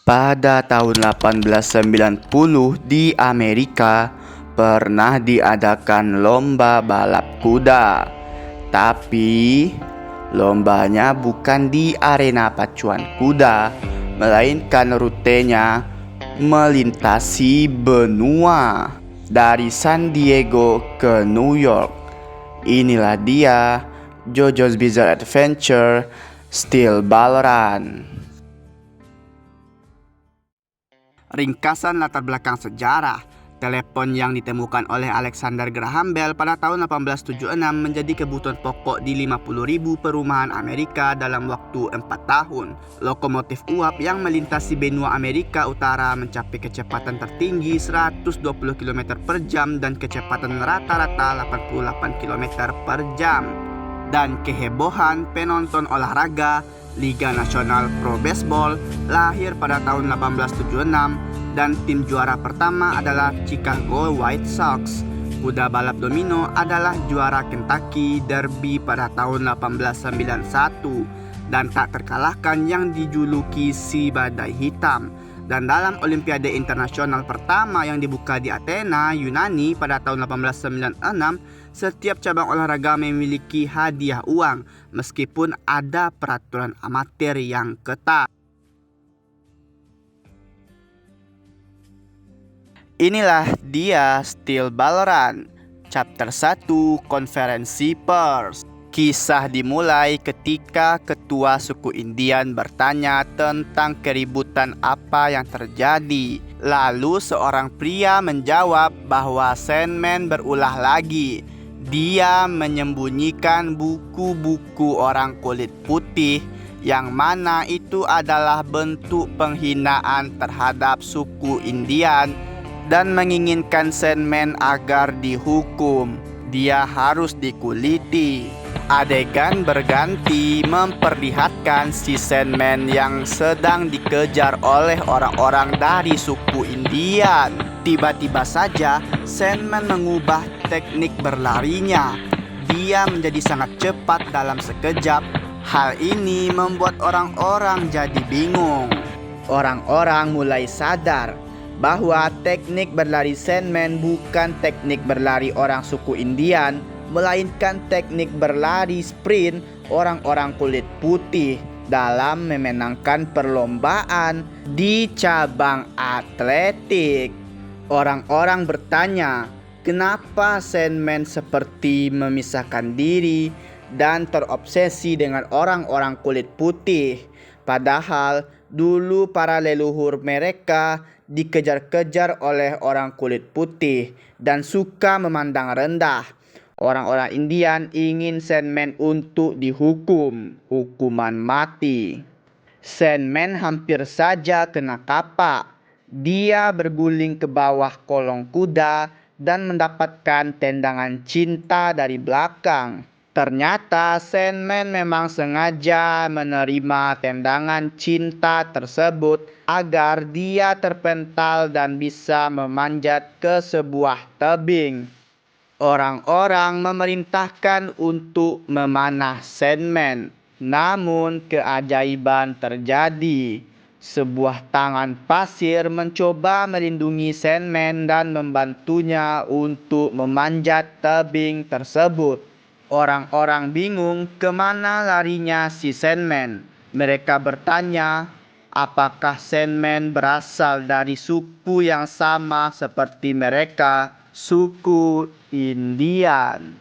Pada tahun 1890 di Amerika pernah diadakan lomba balap kuda. Tapi lombanya bukan di arena pacuan kuda, melainkan rutenya melintasi benua dari San Diego ke New York. Inilah dia JoJo's Bizarre Adventure Steel Ball Run. Ringkasan latar belakang sejarah. Telepon yang ditemukan oleh Alexander Graham Bell pada tahun 1876 menjadi kebutuhan pokok di 50.000 perumahan Amerika dalam waktu 4 tahun. Lokomotif uap yang melintasi benua Amerika Utara mencapai kecepatan tertinggi 120 km per jam dan kecepatan rata-rata 88 km per jam. Dan kehebohan penonton olahraga Liga Nasional Pro Baseball lahir pada tahun 1876 dan tim juara pertama adalah Chicago White Sox. Kuda balap domino adalah juara Kentucky Derby pada tahun 1891 dan tak terkalahkan yang dijuluki si badai hitam. Dan dalam Olimpiade Internasional pertama yang dibuka di Athena, Yunani pada tahun 1896, setiap cabang olahraga memiliki hadiah uang meskipun ada peraturan amatir yang ketat. Inilah dia Steel Ball Run, Chapter 1, Konferensi Pers. Kisah dimulai ketika ketua suku Indian bertanya tentang keributan apa yang terjadi. Lalu seorang pria menjawab bahwa Sandman berulah lagi. Dia menyembunyikan buku-buku orang kulit putih yang mana itu adalah bentuk penghinaan terhadap suku Indian dan menginginkan Sandman agar dihukum. Dia harus dikuliti. Adegan berganti memperlihatkan si Sandman yang sedang dikejar oleh orang-orang dari suku Indian. Tiba-tiba saja Sandman mengubah teknik berlarinya. Dia menjadi sangat cepat dalam sekejap. Hal ini membuat orang-orang jadi bingung. Orang-orang mulai sadar bahwa teknik berlari Sandman bukan teknik berlari orang suku Indian, melainkan teknik berlari sprint orang-orang kulit putih dalam memenangkan perlombaan di cabang atletik. Orang-orang bertanya, kenapa Sandman seperti memisahkan diri dan terobsesi dengan orang-orang kulit putih, padahal dulu para leluhur mereka dikejar-kejar oleh orang kulit putih dan suka memandang rendah. Orang-orang Indian ingin Sandman untuk dihukum, hukuman mati. Sandman hampir saja kena kapak. Dia berguling ke bawah kolong kuda dan mendapatkan tendangan cinta dari belakang. Ternyata Sandman memang sengaja menerima tendangan cinta tersebut agar dia terpental dan bisa memanjat ke sebuah tebing. Orang-orang memerintahkan untuk memanah Sandman. Namun keajaiban terjadi. Sebuah tangan pasir mencoba melindungi Sandman dan membantunya untuk memanjat tebing tersebut. Orang-orang bingung kemana larinya si Sandman. Mereka bertanya, apakah Sandman berasal dari suku yang sama seperti mereka, suku Indian.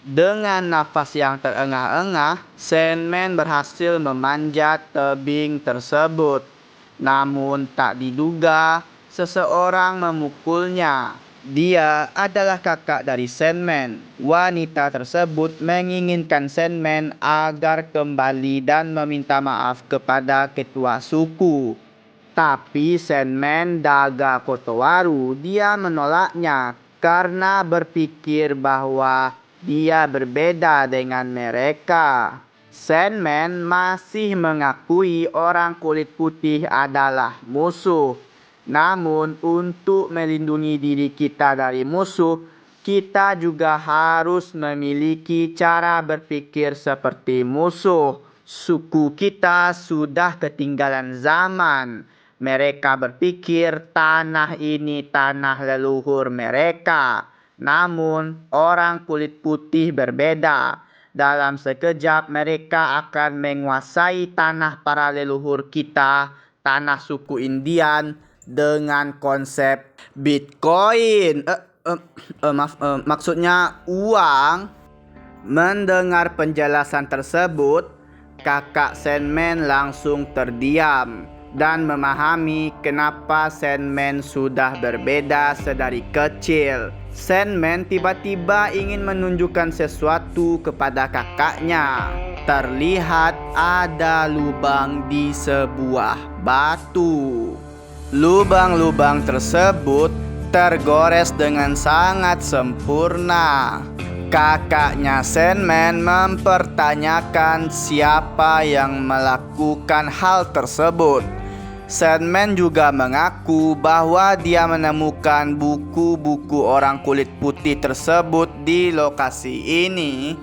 Dengan nafas yang terengah-engah, Sandman berhasil memanjat tebing tersebut. Namun tak diduga, seseorang memukulnya. Dia adalah kakak dari Sandman. Wanita tersebut menginginkan Sandman agar kembali dan meminta maaf kepada ketua suku. Tapi Sandman Daga Kotowaru dia menolaknya karena berpikir bahwa dia berbeda dengan mereka. Sandman masih mengakui orang kulit putih adalah musuh. Namun untuk melindungi diri kita dari musuh, kita juga harus memiliki cara berpikir seperti musuh. Suku kita sudah ketinggalan zaman. Mereka berpikir tanah ini tanah leluhur mereka. Namun, orang kulit putih berbeda. Dalam sekejap mereka akan menguasai tanah para leluhur kita, tanah suku Indian, dengan konsep Bitcoin. Maksudnya uang. Mendengar penjelasan tersebut, kakak Sandman langsung terdiam dan memahami kenapa Sandman sudah berbeda sedari kecil. Sandman tiba-tiba ingin menunjukkan sesuatu kepada kakaknya. Terlihat ada lubang di sebuah batu. Lubang-lubang tersebut tergores dengan sangat sempurna. Kakaknya Sandman mempertanyakan siapa yang melakukan hal tersebut. Sandman juga mengaku bahwa dia menemukan buku-buku orang kulit putih tersebut di lokasi ini.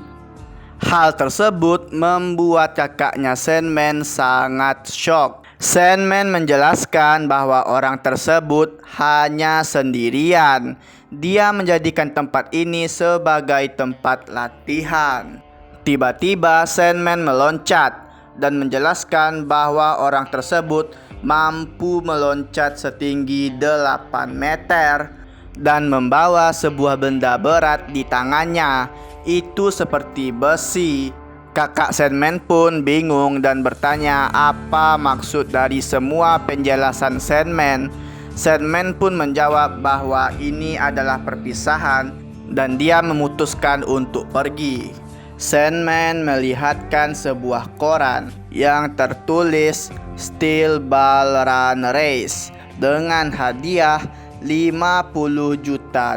Hal tersebut membuat kakaknya Sandman sangat syok. Sandman menjelaskan bahwa orang tersebut hanya sendirian. Dia menjadikan tempat ini sebagai tempat latihan. Tiba-tiba Sandman meloncat dan menjelaskan bahwa orang tersebut mampu meloncat setinggi 8 meter dan membawa sebuah benda berat di tangannya. Itu seperti besi. Kakak Sandman pun bingung dan bertanya apa maksud dari semua penjelasan Sandman. Sandman pun menjawab bahwa ini adalah perpisahan dan dia memutuskan untuk pergi. Sandman melihatkan sebuah koran yang tertulis Steel Ball Run Race dengan hadiah $50 juta.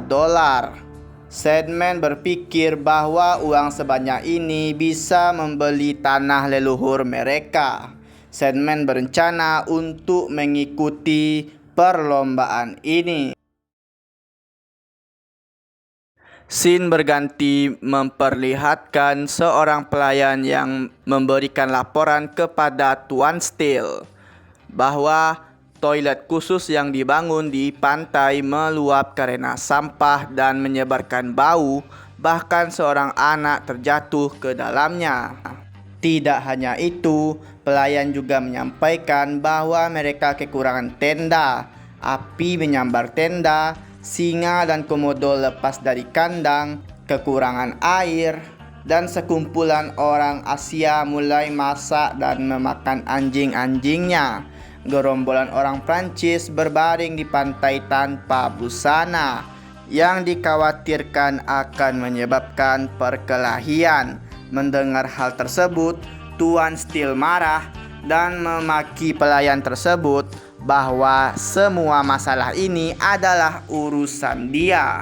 Sandman berpikir bahwa uang sebanyak ini bisa membeli tanah leluhur mereka. Sandman berencana untuk mengikuti perlombaan ini. Scene berganti memperlihatkan seorang pelayan yang memberikan laporan kepada Tuan Steel bahwa toilet khusus yang dibangun di pantai meluap karena sampah dan menyebarkan bau, bahkan seorang anak terjatuh ke dalamnya. Tidak hanya itu, pelayan juga menyampaikan bahwa mereka kekurangan tenda. Api menyambar tenda, singa dan komodo lepas dari kandang, kekurangan air, dan sekumpulan orang Asia mulai masak dan memakan anjing-anjingnya. Gerombolan orang Prancis berbaring di pantai tanpa busana yang dikhawatirkan akan menyebabkan perkelahian. Mendengar hal tersebut, Tuan Steel marah dan memaki pelayan tersebut bahwa semua masalah ini adalah urusan dia.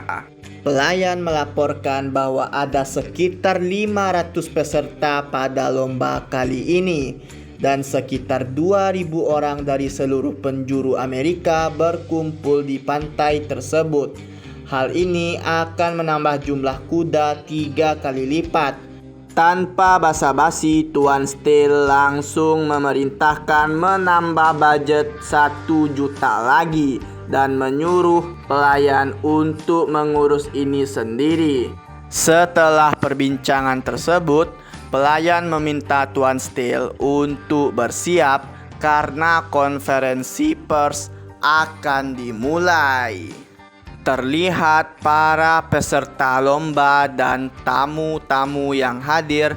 Pelayan melaporkan bahwa ada sekitar 500 peserta pada lomba kali ini dan sekitar 2.000 orang dari seluruh penjuru Amerika berkumpul di pantai tersebut. Hal ini akan menambah jumlah kuda 3 kali lipat. Tanpa basa-basi, Tuan Steel langsung memerintahkan menambah budget 1 juta lagi dan menyuruh pelayan untuk mengurus ini sendiri. Setelah perbincangan tersebut, pelayan meminta Tuan Steel untuk bersiap karena konferensi pers akan dimulai. Terlihat para peserta lomba dan tamu-tamu yang hadir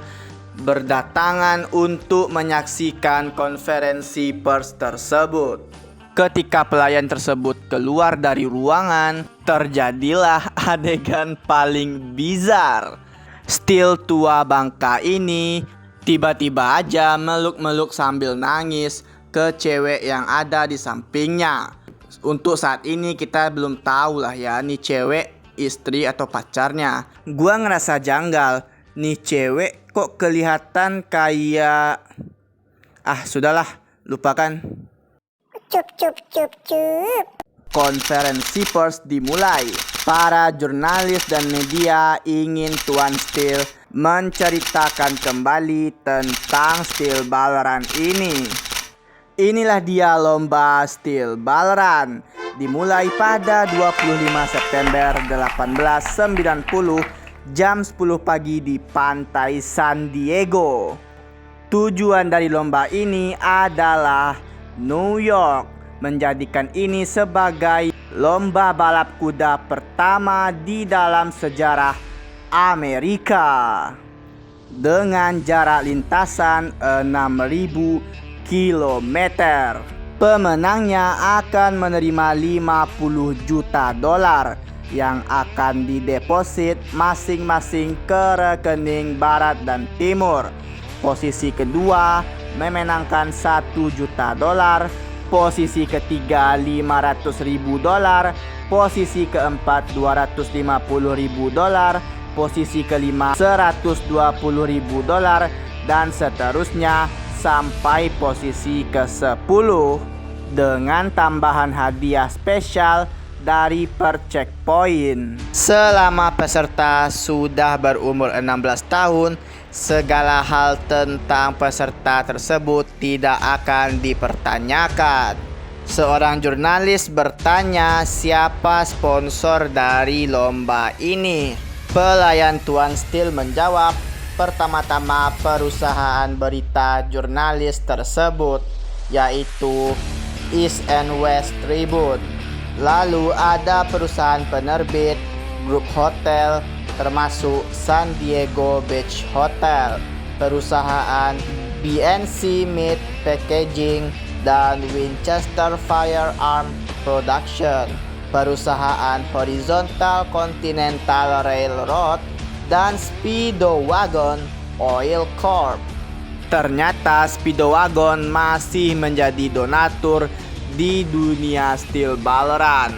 berdatangan untuk menyaksikan konferensi pers tersebut. Ketika pelayan tersebut keluar dari ruangan, terjadilah adegan paling bizar. Steel tua bangka ini tiba-tiba aja meluk-meluk sambil nangis ke cewek yang ada di sampingnya. Untuk saat ini kita belum tahu lah ya, nih cewek istri atau pacarnya. Gua ngerasa janggal, nih cewek kok kelihatan kayak... sudahlah, lupakan. Cup. Konferensi pers dimulai. Para jurnalis dan media ingin Tuan Steel menceritakan kembali tentang Steel Ball Run ini. Inilah dia lomba Steel Ball Run, dimulai pada 25 September 1890 jam 10 pagi di pantai San Diego. Tujuan dari lomba ini adalah New York, menjadikan ini sebagai lomba balap kuda pertama di dalam sejarah Amerika dengan jarak lintasan 6.000 km. Pemenangnya akan menerima 50 juta dolar yang akan dideposit masing-masing ke rekening barat dan timur. Posisi kedua memenangkan 1 juta dolar, posisi ketiga 500.000 dolar, posisi keempat 250.000 dolar, posisi kelima 120.000 dolar, dan seterusnya sampai posisi ke-10 dengan tambahan hadiah spesial dari per checkpoint. Selama peserta sudah berumur 16 tahun, segala hal tentang peserta tersebut tidak akan dipertanyakan. Seorang jurnalis bertanya siapa sponsor dari lomba ini. Pelayan Tuan Steel menjawab, pertama-tama perusahaan berita jurnalis tersebut, yaitu East and West Tribune. Lalu ada perusahaan penerbit, grup hotel, termasuk San Diego Beach Hotel, perusahaan BNC Meat Packaging dan Winchester Firearm Production, perusahaan Horizontal Continental Railroad, dan Speedwagon Oil Corp. Ternyata Speedwagon masih menjadi donatur di dunia Steel Ball Run.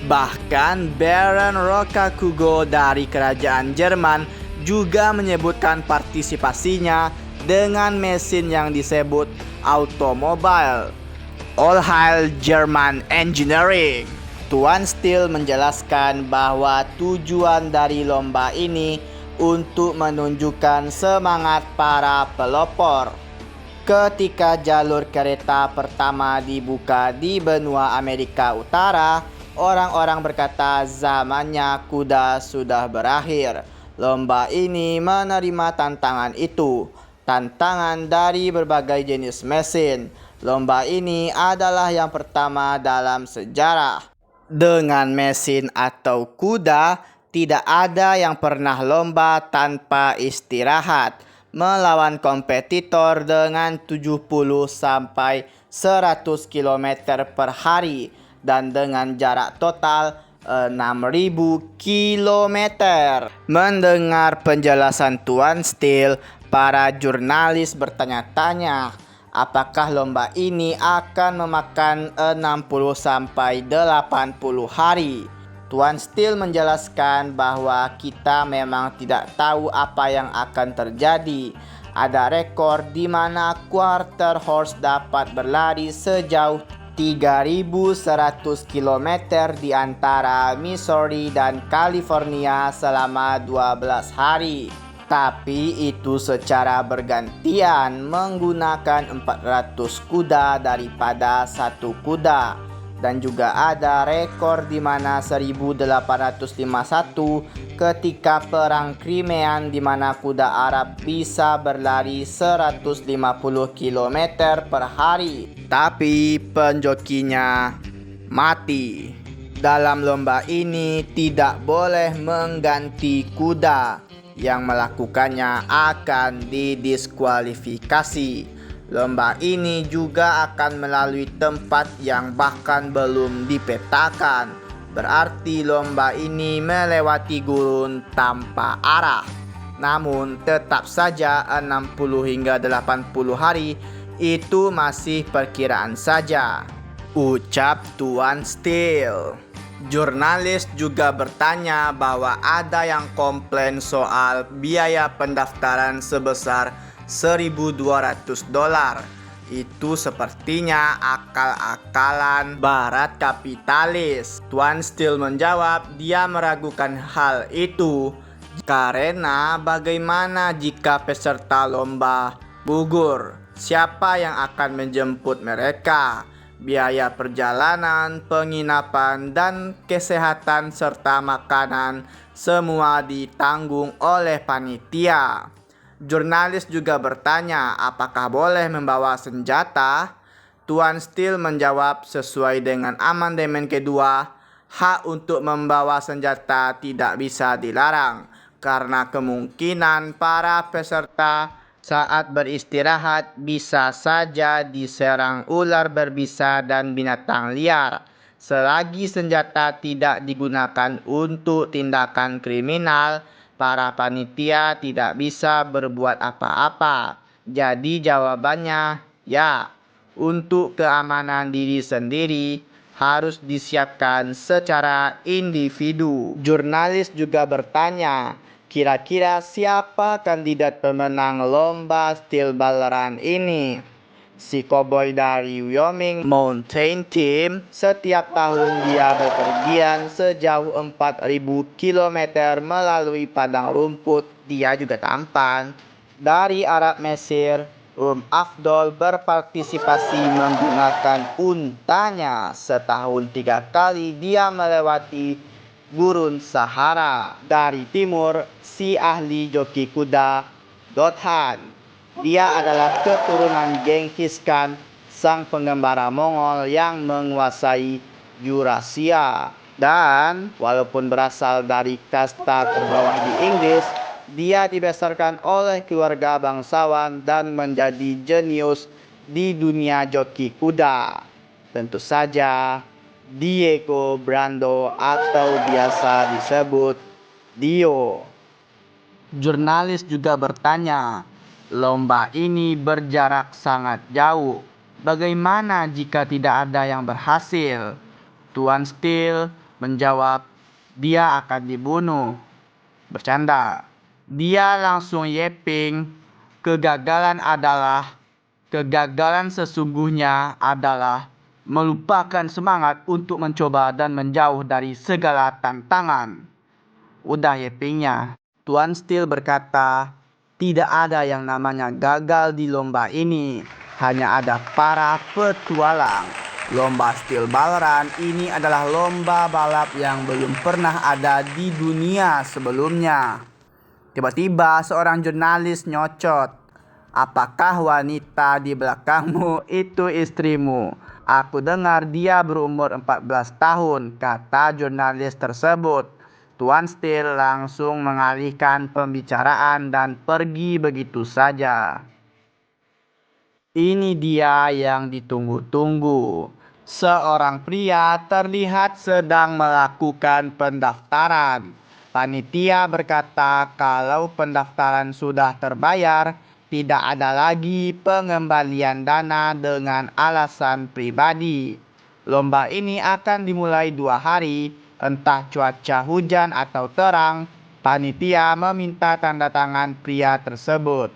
Bahkan Baron Rokakugo dari kerajaan Jerman juga menyebutkan partisipasinya dengan mesin yang disebut automobile All Heil German Engineering. Tuan Steel menjelaskan bahwa tujuan dari lomba ini untuk menunjukkan semangat para pelopor. Ketika jalur kereta pertama dibuka di benua Amerika Utara, orang-orang berkata zamannya kuda sudah berakhir. Lomba ini menerima tantangan itu, tantangan dari berbagai jenis mesin. Lomba ini adalah yang pertama dalam sejarah. Dengan mesin atau kuda, tidak ada yang pernah lomba tanpa istirahat, melawan kompetitor dengan 70 sampai 100 km per hari dan dengan jarak total 6.000 km. Mendengar penjelasan Tuan Steel, para jurnalis bertanya-tanya, apakah lomba ini akan memakan 60 sampai 80 hari? Tuan Steel menjelaskan bahwa kita memang tidak tahu apa yang akan terjadi. Ada rekor di mana quarter horse dapat berlari sejauh 3.100 km di antara Missouri dan California selama 12 hari. Tapi itu secara bergantian menggunakan 400 kuda daripada satu kuda. Dan juga ada rekor di mana 1851 ketika perang Crimean di mana kuda Arab bisa berlari 150 km per hari. Tapi penjokinya mati. Dalam lomba ini tidak boleh mengganti kuda. Yang melakukannya akan didiskualifikasi. Lomba ini juga akan melalui tempat yang bahkan belum dipetakan. Berarti lomba ini melewati gurun tanpa arah. Namun tetap saja 60 hingga 80 hari itu masih perkiraan saja, ucap Tuan Steel. Jurnalis juga bertanya bahwa ada yang komplain soal biaya pendaftaran sebesar $1.200. Itu sepertinya akal-akalan barat kapitalis. Tuan Steele menjawab dia meragukan hal itu karena bagaimana jika peserta lomba gugur? Siapa yang akan menjemput mereka? Biaya perjalanan, penginapan, dan kesehatan serta makanan semua ditanggung oleh panitia. Jurnalis juga bertanya apakah boleh membawa senjata. Tuan Steele menjawab sesuai dengan amandemen kedua, hak untuk membawa senjata tidak bisa dilarang karena kemungkinan para peserta saat beristirahat bisa saja diserang ular berbisa dan binatang liar. Selagi senjata tidak digunakan untuk tindakan kriminal, para panitia tidak bisa berbuat apa-apa. Jadi jawabannya ya, untuk keamanan diri sendiri harus disiapkan secara individu. Jurnalis juga bertanya, kira-kira siapa kandidat pemenang lomba Steel Ballarat ini? Si koboi dari Wyoming Mountain Team. Setiap tahun dia bepergian sejauh 4.000 km melalui padang rumput. Dia juga tampan. Dari Arab Mesir, Afdol berpartisipasi menggunakan untanya. Setahun 3 kali dia melewati gurun Sahara. Dari timur, si ahli joki kuda Dothan. Dia adalah keturunan Genghis Khan, sang pengembara Mongol yang menguasai Eurasia. Dan walaupun berasal dari kasta terbawah di Inggris, dia dibesarkan oleh keluarga bangsawan dan menjadi jenius di dunia joki kuda. Tentu saja Diego Brando atau biasa disebut Dio. Jurnalis juga bertanya, lomba ini berjarak sangat jauh. Bagaimana jika tidak ada yang berhasil? Tuan Steele menjawab, dia akan dibunuh. Bercanda. Dia langsung yeping. Kegagalan sesungguhnya adalah melupakan semangat untuk mencoba dan menjauh dari segala tantangan. Udah yepingnya. Tuan Steele berkata, tidak ada yang namanya gagal di lomba ini, hanya ada para petualang. Lomba Steel Ballarat ini adalah lomba balap yang belum pernah ada di dunia sebelumnya. Tiba-tiba seorang jurnalis nyocot, apakah wanita di belakangmu itu istrimu? Aku dengar dia berumur 14 tahun, kata jurnalis tersebut. Tuan Steele langsung mengalihkan pembicaraan dan pergi begitu saja. Ini dia yang ditunggu-tunggu. Seorang pria terlihat sedang melakukan pendaftaran. Panitia berkata kalau pendaftaran sudah terbayar, tidak ada lagi pengembalian dana dengan alasan pribadi. Lomba ini akan dimulai 2 hari. Entah cuaca hujan atau terang, panitia meminta tanda tangan pria tersebut.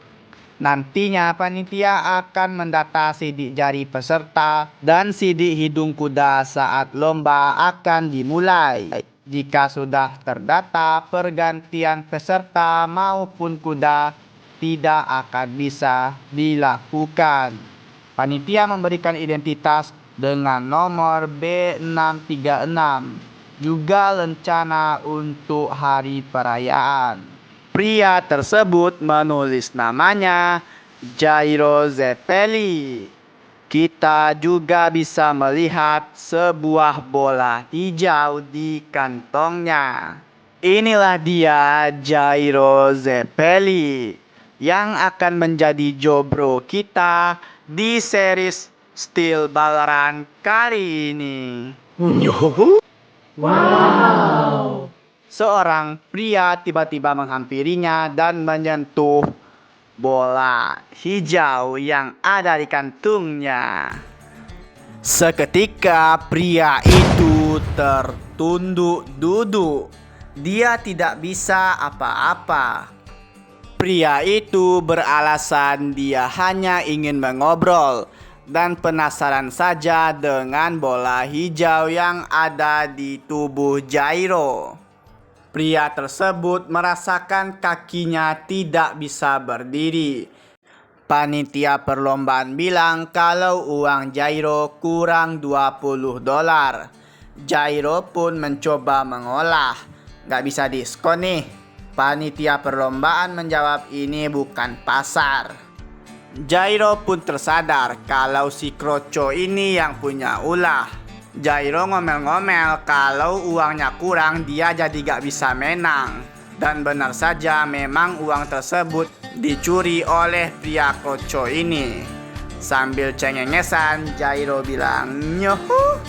Nantinya panitia akan mendata sidik jari peserta dan sidik hidung kuda saat lomba akan dimulai. Jika sudah terdata, pergantian peserta maupun kuda tidak akan bisa dilakukan. Panitia memberikan identitas dengan nomor B636. Juga rencana untuk hari perayaan. Pria tersebut menulis namanya Jairo Zeppeli. Kita juga bisa melihat sebuah bola hijau di kantongnya. Inilah dia Jairo Zeppeli yang akan menjadi jobro kita di series Steel Ballarat kali ini. Wow! Seorang pria tiba-tiba menghampirinya dan menyentuh bola hijau yang ada di kantungnya. Seketika pria itu tertunduk duduk. Dia tidak bisa apa-apa. Pria itu beralasan dia hanya ingin mengobrol. dan penasaran saja dengan bola hijau yang ada di tubuh Jairo. Pria tersebut merasakan kakinya tidak bisa berdiri. Panitia perlombaan bilang kalau uang Jairo kurang $20. Jairo pun mencoba mengolah. Gak bisa diskon nih. Panitia perlombaan menjawab ini bukan pasar. Jairo pun tersadar kalau si kroco ini yang punya ulah. Jairo ngomel-ngomel kalau uangnya kurang dia jadi gak bisa menang. Dan benar saja memang uang tersebut dicuri oleh pria kroco ini. Sambil cengengesan Jairo bilang nyohu.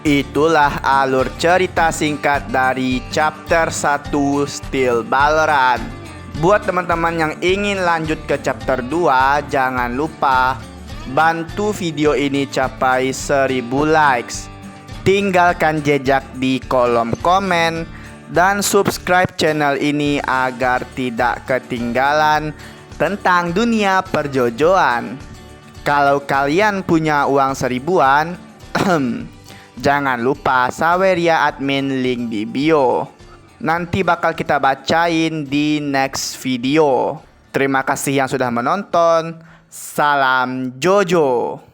Itulah alur cerita singkat dari chapter 1 Steel Ballrun. Buat teman-teman yang ingin lanjut ke chapter 2, jangan lupa bantu video ini capai 1000 likes. Tinggalkan jejak di kolom komen dan subscribe channel ini agar tidak ketinggalan tentang dunia perjojoan. Kalau kalian punya uang 1000-an, jangan lupa Saweria admin link di bio. Nanti bakal kita bacain di next video. Terima kasih yang sudah menonton. Salam Jojo.